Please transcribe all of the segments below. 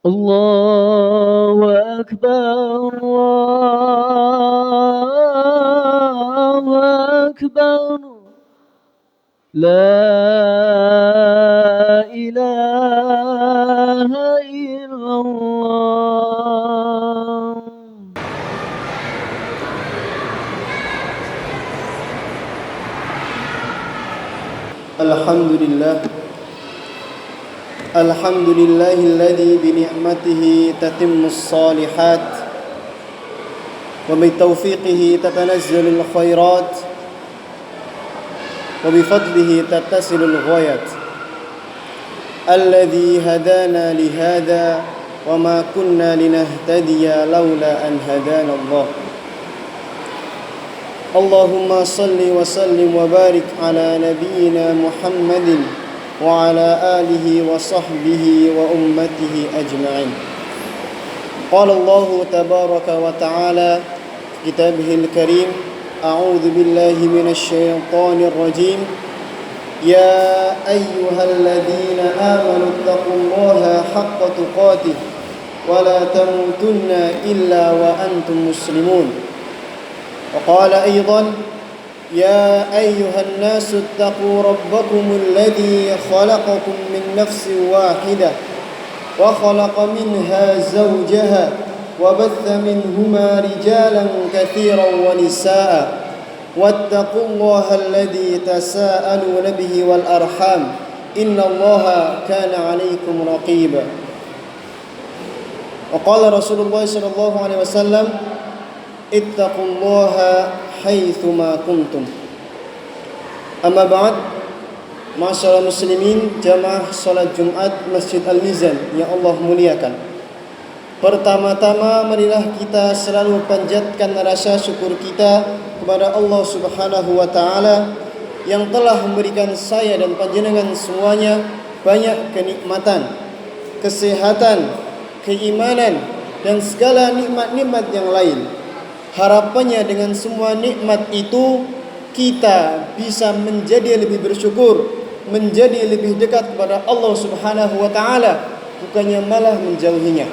الله أكبر الله أكبر لا إله إلا الله. الحمد لله الحمد لله الذي بنعمته تتم الصالحات وبتوفيقه تتنزل الخيرات وبفضله تتصل الغايات الذي هدانا لهذا وما كنا لنهتدي لولا أن هدانا الله. اللهم صل وسلم وبارك على نبينا محمد وعلى آله وصحبه وأمته أجمعين. قال الله تبارك وتعالى في كتابه الكريم: أعوذ بالله من الشيطان الرجيم. يا أيها الذين آمنوا اتقوا الله حق تقاته ولا تموتن إلا وأنتم مسلمون. وقال أيضا: يا أيها الناس اتقوا ربكم الذي خلقكم من نفس واحدة وخلق منها زوجها وبث منهما رجالا كثيرا ونساء واتقوا الله الذي تساءلون به والأرحام إن الله كان عليكم رقيبا. وقال رسول الله صلى الله عليه وسلم: ittaqullaha haitsuma kuntum. Amma ba'd, ma'asyiral muslimin, jamaah salat Jumat Masjid Al-Mizan yang Allah muliakan. Pertama-tama marilah kita selalu panjatkan rasa syukur kita kepada Allah Subhanahu wa taala yang telah memberikan saya dan panjenengan semuanya banyak kenikmatan, kesehatan, keimanan dan segala nikmat-nikmat yang lain. Harapannya dengan semua nikmat itu kita bisa menjadi lebih bersyukur, menjadi lebih dekat kepada Allah Subhanahu wa taala, bukannya malah menjauhinya.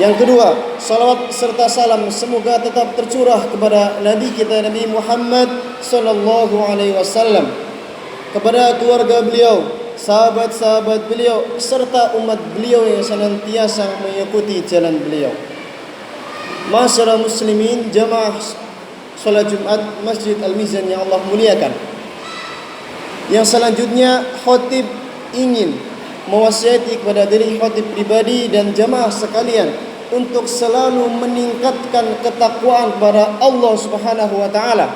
Yang kedua, salawat serta salam semoga tetap tercurah kepada Nabi kita Nabi Muhammad sallallahu alaihi wasallam, kepada keluarga beliau, sahabat-sahabat beliau serta umat beliau yang senantiasa mengikuti jalan beliau. Masyarakat muslimin, jamaah salat Jumat Masjid Al-Mizan yang Allah muliakan. Yang selanjutnya, khatib ingin mewasiati kepada diri khatib pribadi dan jamaah sekalian untuk selalu meningkatkan ketakwaan kepada Allah Subhanahu wa taala.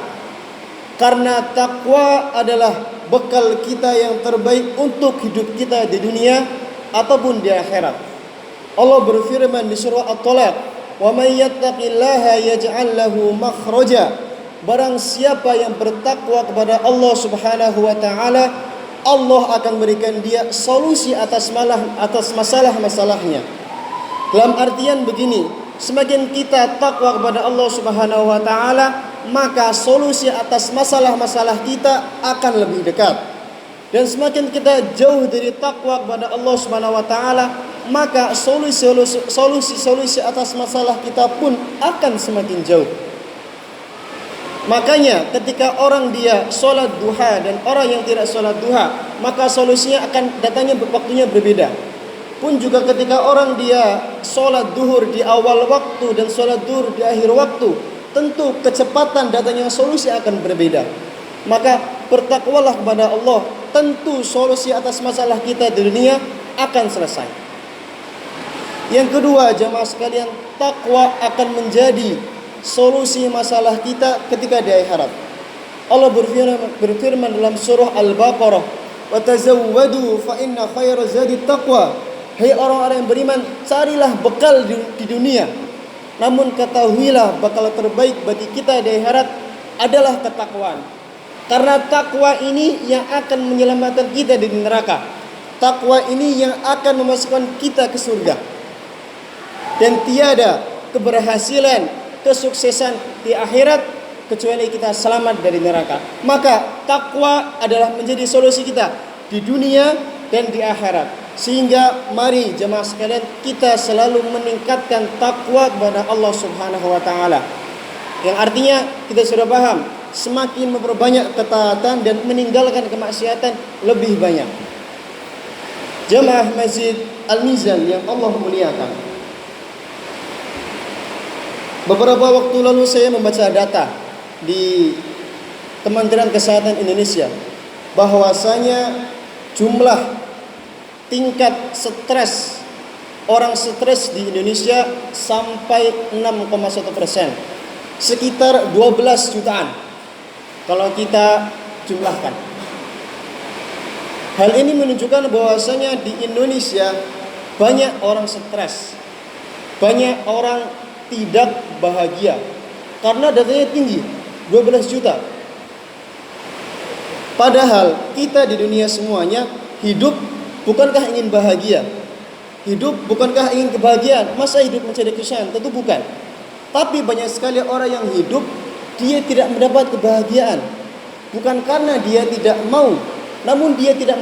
Karena takwa adalah bekal kita yang terbaik untuk hidup kita di dunia ataupun di akhirat. Allah berfirman di surah At-Talaq: wa may yattaqillaha yaj'al lahu makhraja. Barang siapa yang bertakwa kepada Allah Subhanahu wa taala, Allah akan berikan dia solusi atas masalah-masalahnya. Dalam artian begini, semakin kita takwa kepada Allah Subhanahu wa taala, maka solusi atas masalah-masalah kita akan lebih dekat. Dan semakin kita jauh dari takwa kepada Allah Subhanahu wa taala, maka solusi atas masalah kita pun akan semakin jauh. Makanya ketika orang dia sholat duha dan orang yang tidak sholat duha, maka solusinya akan datangnya waktunya berbeda. Pun juga ketika orang dia sholat duhur di awal waktu dan sholat duhur di akhir waktu, tentu kecepatan datangnya solusi akan berbeda. Maka bertakwalah kepada Allah, tentu solusi atas masalah kita di dunia akan selesai. Yang kedua, jamaah sekalian, takwa akan menjadi solusi masalah kita ketika di akhirat. Allah berfirman dalam surah Al-Baqarah: "Wa tazawwadu fa inna khayra zadi taqwa." Hai orang-orang yang beriman, carilah bekal di dunia. Namun ketahuilah bekal terbaik bagi kita di akhirat adalah ketakwaan. Karena takwa ini yang akan menyelamatkan kita dari neraka. Takwa ini yang akan memasukkan kita ke surga. Dan tiada keberhasilan, kesuksesan di akhirat kecuali kita selamat dari neraka. Maka takwa adalah menjadi solusi kita di dunia dan di akhirat. Sehingga mari jemaah sekalian kita selalu meningkatkan takwa kepada Allah Subhanahu wa taala. Yang artinya kita sudah paham, semakin memperbanyak ketaatan dan meninggalkan kemaksiatan lebih banyak. Jemaah Masjid Al-Mizan yang Allah muliakan. Beberapa waktu lalu saya membaca data di Kementerian Kesehatan Indonesia bahwasanya jumlah tingkat stres orang stres di Indonesia sampai 6,1%, sekitar 12 jutaan kalau kita jumlahkan. Hal ini menunjukkan bahwasanya di Indonesia banyak orang stres, banyak orang tidak bahagia karena datanya tinggi, 12 juta. Padahal kita di dunia semuanya hidup bukankah ingin bahagia? Hidup bukankah ingin kebahagiaan? Masa hidup mencari kesusahan? Tentu bukan. Tapi banyak sekali orang yang hidup dia tidak mendapat kebahagiaan. Bukan karena dia tidak mau, namun dia tidak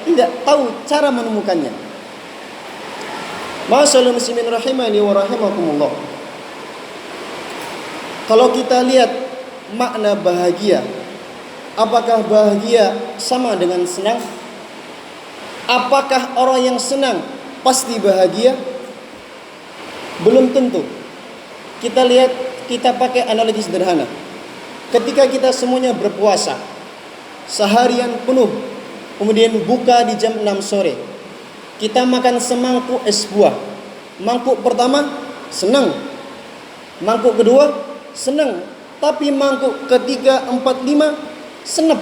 tidak tahu cara menemukannya. Ma'asyiral muslimin rahimani wa rahimakumullah. Kalau kita lihat makna bahagia, apakah bahagia sama dengan senang? Apakah orang yang senang pasti bahagia? Belum tentu. Kita lihat, kita pakai analogi sederhana. Ketika kita semuanya berpuasa seharian penuh, kemudian buka di jam 6 sore, kita makan semangkuk es buah. Mangkuk pertama senang, mangkuk kedua senang, tapi mangkuk ketiga, 4, 5 senep.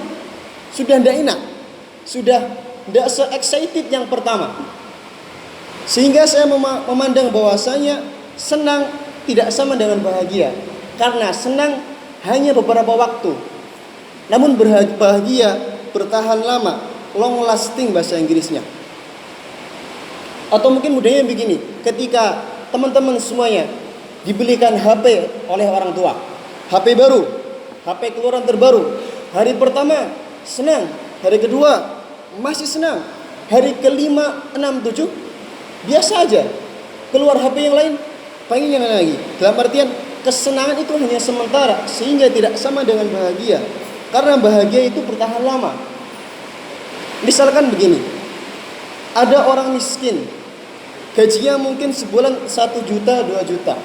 Sudah tidak enak, sudah tidak se-excited yang pertama. Sehingga saya memandang bahwasanya senang tidak sama dengan bahagia. Karena senang hanya beberapa waktu, namun bahagia bertahan lama, long lasting bahasa Inggrisnya. Atau mungkin mudahnya begini, ketika teman-teman semuanya dibelikan HP oleh orang tua, HP baru, HP keluaran terbaru. Hari pertama senang, hari kedua masih senang, hari kelima, 6, 7 biasa aja. Keluar HP yang lain, pengen yang lain lagi. Dalam artian kesenangan itu hanya sementara, sehingga tidak sama dengan bahagia. Karena bahagia itu bertahan lama. Misalkan begini, ada orang miskin, gajinya mungkin sebulan 1 juta, 2 juta,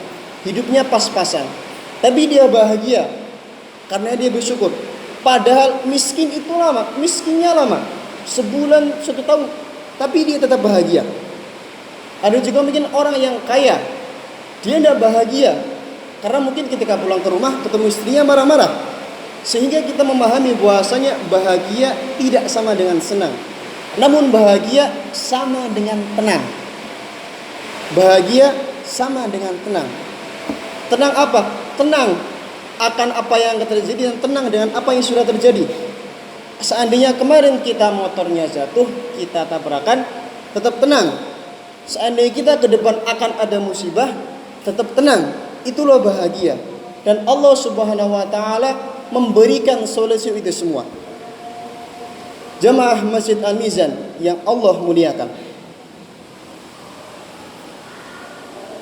hidupnya pas-pasan, tapi dia bahagia karena dia bersyukur. Padahal miskin itu lama, miskinnya lama, sebulan, 1 tahun, tapi dia tetap bahagia. Ada juga mungkin orang yang kaya, dia tidak bahagia karena mungkin ketika pulang ke rumah ketemu istrinya marah-marah. Sehingga kita memahami bahwasanya bahagia tidak sama dengan senang, namun bahagia sama dengan tenang. Bahagia sama dengan tenang. Tenang apa? Tenang akan apa yang akan terjadi dan tenang dengan apa yang sudah terjadi. Seandainya kemarin kita motornya jatuh, kita tabrakan, tetap tenang. Seandainya kita ke depan akan ada musibah, tetap tenang. Itulah bahagia. Dan Allah Subhanahu wa taala memberikan solusi itu semua. Jemaah Masjid Al-Mizan yang Allah muliakan.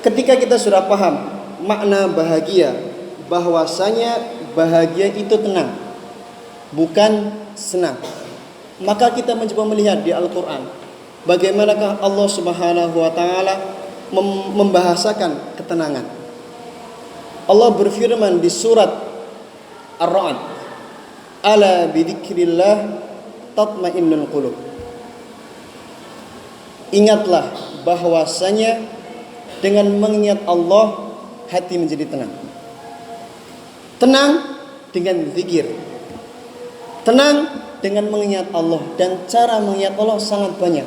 Ketika kita sudah paham makna bahagia, bahwasanya bahagia itu tenang, bukan senang, maka kita mencoba melihat di Al-Quran bagaimanakah Allah Subhanahu wa taala membahasakan ketenangan. Allah berfirman di surat Ar-Ra'd, "Ala bidzikrillah tatma'innul qulub." Ingatlah bahwasanya dengan mengingat Allah hati menjadi tenang. Tenang dengan zikir. Tenang dengan mengingat Allah, dan cara mengingat Allah sangat banyak.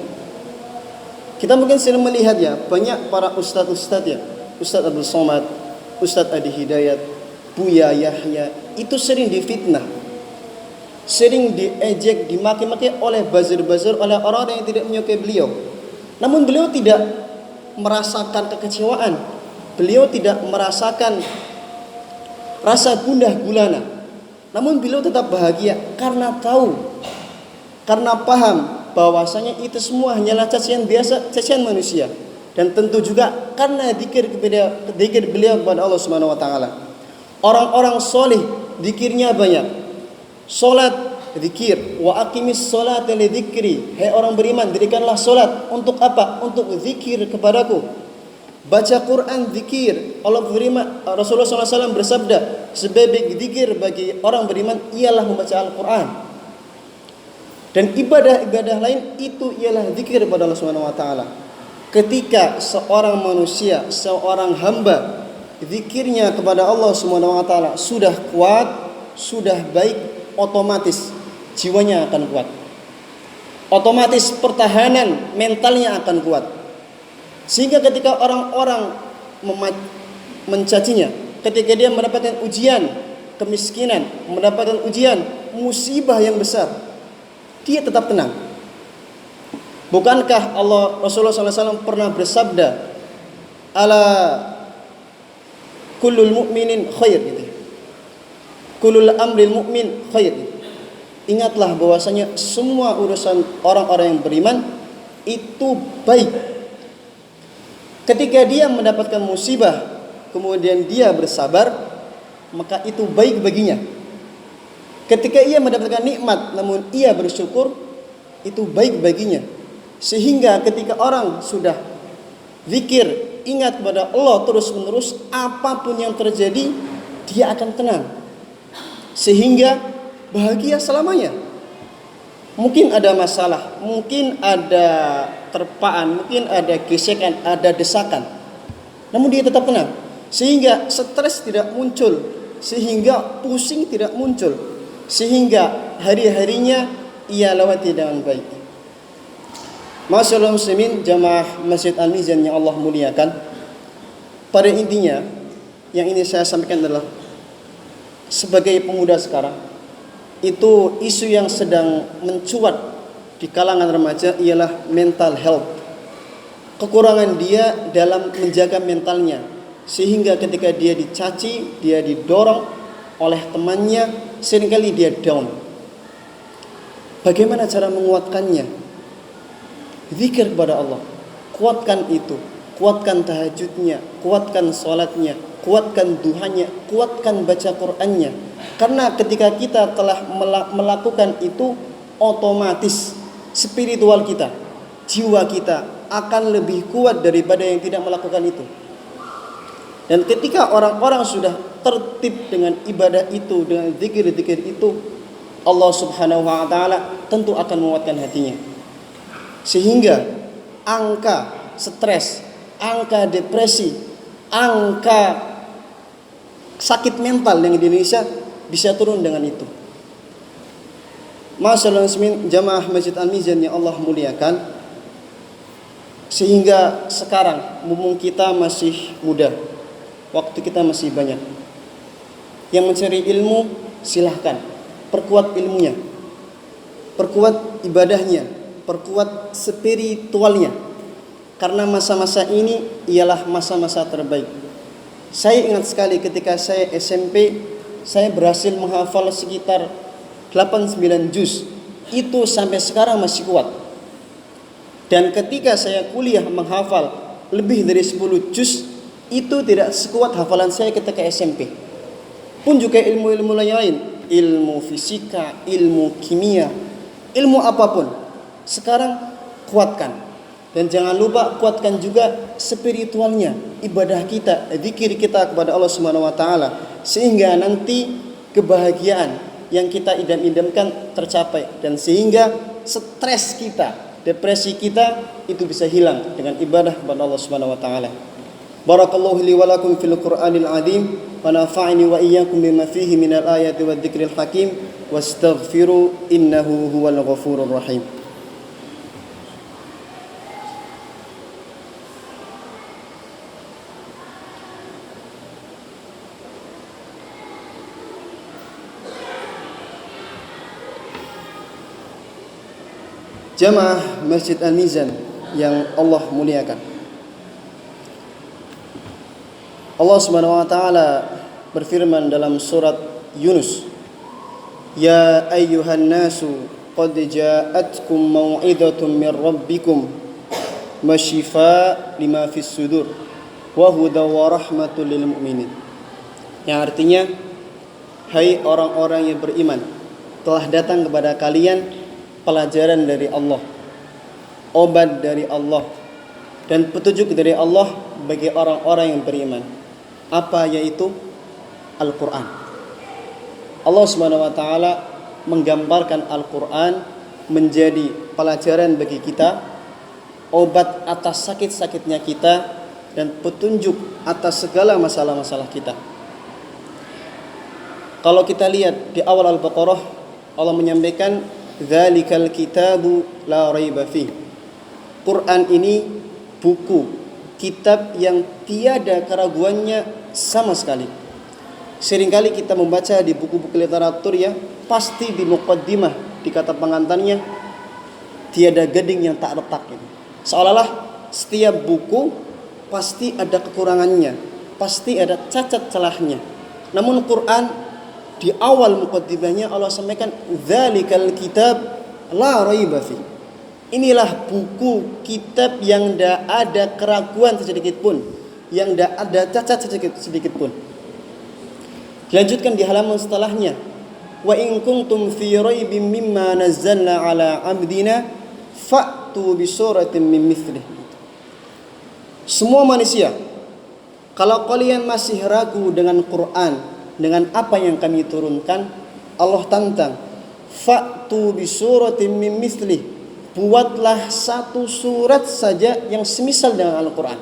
Kita mungkin sering melihat ya, banyak para ustadz-ustadz ya, Ustadz Abdul Somad, Ustadz Adi Hidayat, Buya Yahya, itu sering difitnah, sering diejek, dimaki-maki oleh buzzer-buzzer, oleh orang-orang yang tidak menyukai beliau. Namun beliau tidak merasakan kekecewaan, beliau tidak merasakan rasa gundah gulana, namun beliau tetap bahagia karena tahu, karena paham bahwasanya itu semua hanyalah cacian biasa, cacian manusia. Dan tentu juga karena zikir beliau kepada Allah Subhanahu wa taala. Orang-orang soleh zikirnya banyak. Salat zikir, wa aqimis salata li dzikri. Hai orang beriman, dirikanlah salat untuk apa? Untuk zikir kepadaku. Baca Quran zikir. Allah beriman, Rasulullah SAW bersabda, sebaik zikir bagi orang beriman ialah membaca Al-Quran. Dan ibadah-ibadah lain itu ialah zikir kepada Allah Subhanahu wa taala. Ketika seorang manusia, seorang hamba zikirnya kepada Allah Subhanahu wa taala sudah kuat, sudah baik, otomatis jiwanya akan kuat. Otomatis pertahanan mentalnya akan kuat. Sehingga ketika orang-orang mencacinya, ketika dia mendapatkan ujian kemiskinan, mendapatkan ujian musibah yang besar, dia tetap tenang. Bukankah Rasulullah SAW pernah bersabda, ala kullul mu'minin khair gitu. Kullul amril mu'min khair gitu. Ingatlah bahwasanya semua urusan orang-orang yang beriman itu baik. Ketika dia mendapatkan musibah, kemudian dia bersabar, maka itu baik baginya. Ketika ia mendapatkan nikmat, namun ia bersyukur, itu baik baginya. Sehingga ketika orang sudah zikir, ingat kepada Allah terus-menerus, apapun yang terjadi, dia akan tenang. Sehingga bahagia selamanya. Mungkin ada masalah, mungkin ada terpaan, mungkin ada gesekan, ada desakan, namun dia tetap tenang. Sehingga stres tidak muncul, sehingga pusing tidak muncul, sehingga hari-harinya ia lewati dengan baik. Masyaallah muslimin, jamaah Masjid Al-Mizan yang Allah muliakan, pada intinya yang ini saya sampaikan adalah sebagai pemuda sekarang, itu isu yang sedang mencuat di kalangan remaja ialah mental health. Kekurangan dia dalam menjaga mentalnya, sehingga ketika dia dicaci, dia didorong oleh temannya, seringkali dia down. Bagaimana cara menguatkannya? Zikir kepada Allah, kuatkan itu, kuatkan tahajudnya, kuatkan sholatnya, kuatkan duhanya, kuatkan baca Qur'annya. Karena ketika kita telah melakukan itu, otomatis spiritual kita, jiwa kita akan lebih kuat daripada yang tidak melakukan itu. Dan ketika orang-orang sudah tertib dengan ibadah itu, dengan zikir-zikir itu, Allah Subhanahu wa taala tentu akan menguatkan hatinya. Sehingga angka stres, angka depresi, angka sakit mental yang di Indonesia bisa turun dengan itu. Masyaallah muslimin, jamaah Masjid Al-Mizan yang Allah muliakan, sehingga sekarang mumpung kita masih muda, waktu kita masih banyak, yang mencari ilmu silahkan, perkuat ilmunya, perkuat ibadahnya, perkuat spiritualnya. Karena masa-masa ini ialah masa-masa terbaik. Saya ingat sekali ketika saya SMP, saya berhasil menghafal sekitar 8-9 juz. Itu sampai sekarang masih kuat. Dan ketika saya kuliah menghafal lebih dari 10 juz, itu tidak sekuat hafalan saya ketika SMP. Pun juga ilmu-ilmu lain, ilmu fisika, ilmu kimia, ilmu apapun, sekarang kuatkan. Dan jangan lupa kuatkan juga spiritualnya, ibadah kita, zikir kita kepada Allah Subhanahu wa taala, sehingga nanti kebahagiaan yang kita idam-idamkan tercapai, dan sehingga stres kita, depresi kita itu bisa hilang dengan ibadah kepada Allah Subhanahu wa taala. Barakallahu li wa lakum fil Qur'anil azim wa nafa'ani wa iyyakum bima fihi minal ayati wadh dzikril hakim wastaghfiru innahu huwal ghafurur rahim. Jamaah Masjid Al-Mizan yang Allah muliakan, Allah Subhanahu wa taala berfirman dalam surat Yunus, ya ayyuhan nasu qad ja'atkum mau'izatun min rabbikum wa shifaa lima fis sudur wa hudaw wa rahmatul lil mu'minin. Yang artinya, hai orang-orang yang beriman, telah datang kepada kalian pelajaran dari Allah, obat dari Allah, dan petunjuk dari Allah bagi orang-orang yang beriman. Apa yaitu? Al-Quran. Allah Subhanahu wa taala menggambarkan Al-Quran menjadi pelajaran bagi kita, obat atas sakit-sakitnya kita, dan petunjuk atas segala masalah-masalah kita. Kalau kita lihat di awal Al-Baqarah, Allah menyampaikan dzalikal kitabu la raiba fi. Quran ini buku, kitab yang tiada keraguannya sama sekali. Seringkali kita membaca di buku-buku literatur ya, pasti di muqaddimah, di kata pengantarnya, tiada gading yang tak retak gitu. Seolah-olah setiap buku pasti ada kekurangannya, pasti ada cacat celahnya. Namun Quran di awal muqaddimahnya Allah sampaikan dzalikal kitab la raiba fi. Inilah buku kitab yang tidak ada keraguan sedikit pun, yang tidak ada cacat sedikit pun. Dilanjutkan di halaman setelahnya, wa in kuntum fi raibin mimma nazzalna ala abdina fa'tu bi suratin min mithlih. Semua manusia, kalau kalian masih ragu dengan Quran, dengan apa yang kami turunkan, Allah tantang, fa'tu bi suratin min mithlih, buatlah satu surat saja yang semisal dengan Al-Quran.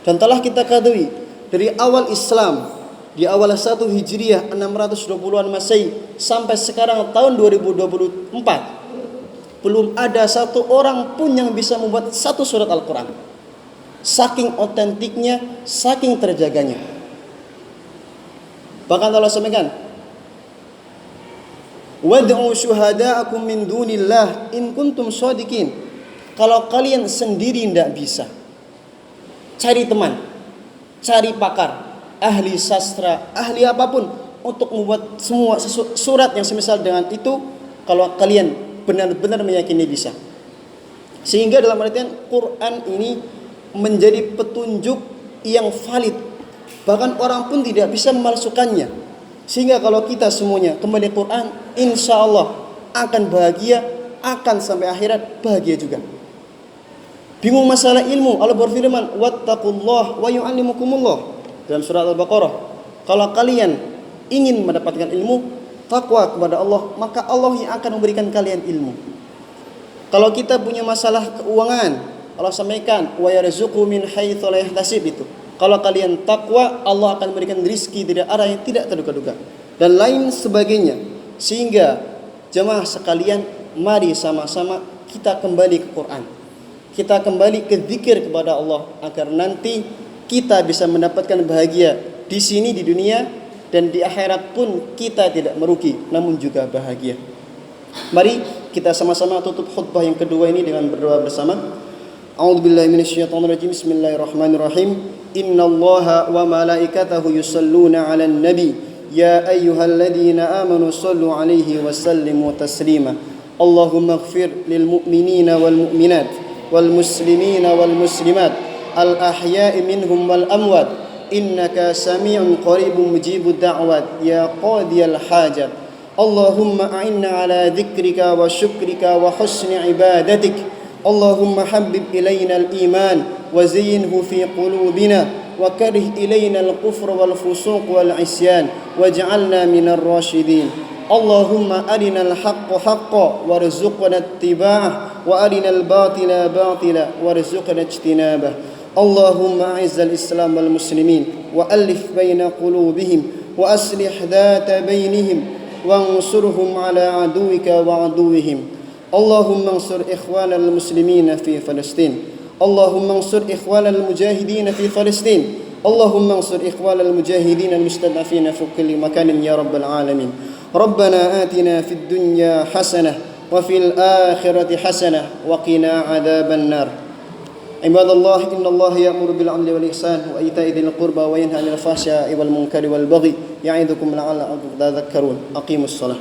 Dan telah kita ketahui dari awal Islam, di awal 1 Hijriah 620-an Masehi sampai sekarang tahun 2024, belum ada satu orang pun yang bisa membuat satu surat Al-Quran. Saking otentiknya, saking terjaganya. Bahkan Allah sampaikan, wad'u syuhada'akum min dunillah in kuntum shadiqin. Kalau kalian sendiri tidak bisa, cari teman, cari pakar, ahli sastra, ahli apapun untuk membuat semua surat yang semisal dengan itu, kalau kalian benar-benar meyakini bisa. Sehingga dalam artian Quran ini menjadi petunjuk yang valid. Bahkan orang pun tidak bisa memalsukannya. Sehingga kalau kita semuanya kembali Quran, insya Allah akan bahagia, akan sampai akhirat bahagia juga. Bingung masalah ilmu, Allah berfirman, wattaqullah wa yu'allimukumullah dalam surat Al-Baqarah. Kalau kalian ingin mendapatkan ilmu, takwa kepada Allah, maka Allah yang akan memberikan kalian ilmu. Kalau kita punya masalah keuangan, Allah sampaikan, wa yarzuqu min haitsu la yahtasib itu. Kalau kalian takwa, Allah akan memberikan rizki dari arah yang tidak terduga-duga, dan lain sebagainya. Sehingga jemaah sekalian, mari sama-sama kita kembali ke Quran, kita kembali ke zikir kepada Allah, agar nanti kita bisa mendapatkan bahagia di sini di dunia, dan di akhirat pun kita tidak merugi, namun juga bahagia. Mari kita sama-sama tutup khutbah yang kedua ini dengan berdoa bersama. A'udzubillahi minasyaitonirrajim. Bismillahirrahmanirrahim. Innallaha wa malaikatahu yusalluna 'alan nabi ya ayyuhalladzina amanu shallu 'alaihi wa sallimu taslima. Allahumma ighfir lil mu'minina wal mu'minat wal muslimina wal muslimat al ahya'i minhum wal amwat innaka sami'un qaribun mujibud da'wat ya qadiyal hajat. Allahumma a'inna 'ala dzikrika wa syukrika wa husni ibadatik. Allahumma habbib ilayna al-iman وزينه في قلوبنا وكره إلينا الكفر والفسوق والعصيان واجعلنا من الراشدين. اللهم أرنا الحق حقا وارزقنا اتباعه وأرنا الباطل باطلا وارزقنا اجتنابه. اللهم أعز الإسلام والمسلمين وألف بين قلوبهم وأصلح ذات بينهم وانصرهم على عدوك وعدوهم. اللهم انصر إخوان المسلمين في فلسطين. اللهم انصر إخوان المجاهدين في فلسطين. اللهم انصر إخوان المجاهدين المستضعفين في كل مكان يا رب العالمين. ربنا آتنا في الدنيا حسنة وفي الآخرة حسنة وقنا عذاب النار. عباد الله إن الله يأمر بالعدل والإحسان وإيتاء ذي القربى وينهى عن الفحشاء والمنكر والبغي يعظكم لعلكم تذكرون. أقيموا الصلاة.